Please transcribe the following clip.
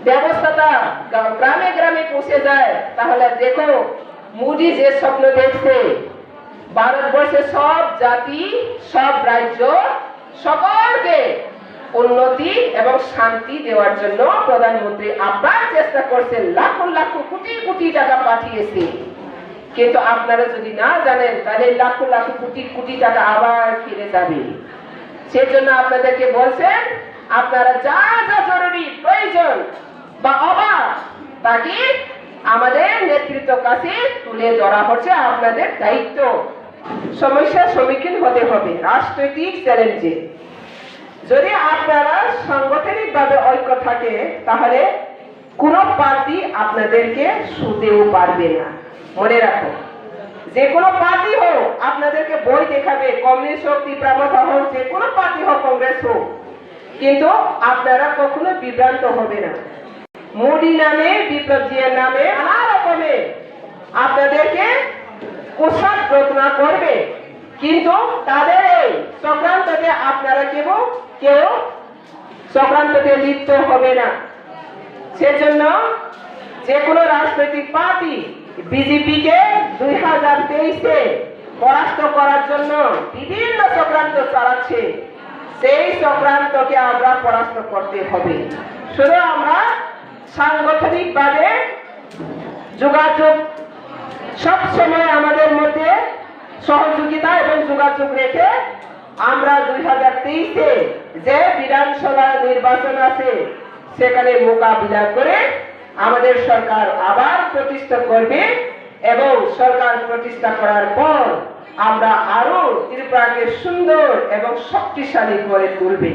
ব্যবস্থাটা গ্রামে গ্রামে পৌঁছে যায়, তাহলে দেখো মোদি যে স্বপ্ন দেখছে ভারতবর্ষের সব জাতি, সব রাজ্য, সকলকে উন্নতি এবং শান্তি দেওয়ার জন্য প্রধানমন্ত্রী আবার চেষ্টা করছেন, লাখ লাখ কোটি কোটি টাকা পাঠিয়েছে। কিন্তু আপনারা যদি না জানেন তাহলে লাখ লাখ কোটি কোটি টাকা আবার ফিরে যাবে। সেজন্য আপনাদেরকে বলছেন আপনারা যা যা জরুরি প্রয়োজন বা অভাব তাকে আমাদের নেতৃত্বের কাছে তুলে ধরা হচ্ছে আপনাদের দায়িত্ব। সমস্যার সম্মুখীন হতে হবে রাজনৈতিক চ্যালেঞ্জে। যদি আপনারা সাংগঠনিকভাবে ঐক্য থাকে তাহলে কোন পার্টি আপনাদেরকে শুতেও পারবে না। মনে রাখো, যে কোনো পার্টি হোক আপনাদেরকে বই দেখাবে, কমিউনিস্ট হোক, তীব্রামতা হোক, যে কোনো পার্টি হোক, কংগ্রেস হোক, কিন্তু আপনারা কখনো বিভ্রান্ত হবে না। মোদি নামে, বিপ্লব জিয়ার নামে নানা রকমের আপনাদেরকে কুৎসা রচনা করবে, কিন্তু তাদের এই চক্রান্ততে আপনারা কেউ চক্রান্ততে লিপ্ত হবে না। সেজন্য যে কোনো রাজনৈতিক পার্টি বিজেপিকে 2023-এ পরাস্ত করার জন্য বিভিন্ন চক্রান্ত চালাচ্ছে, সেই চক্রান্তকে আমরা পরাস্ত করতে হবে। শুধু আমরা সাংগঠনিকভাবে যোগাযোগ সব সময় আমাদের মধ্যে সহযোগিতা এবং যোগাযোগ রেখে আমরা 2023-এ যে বিধানসভা নির্বাচন আছে সেখানে মোকাবিলা করে আমাদের সরকার আবার প্রতিষ্ঠা করবে এবং সরকার প্রতিষ্ঠা করার পর আমরা আরো ত্রিপুরাকে সুন্দর এবং শক্তিশালী করে তুলবে।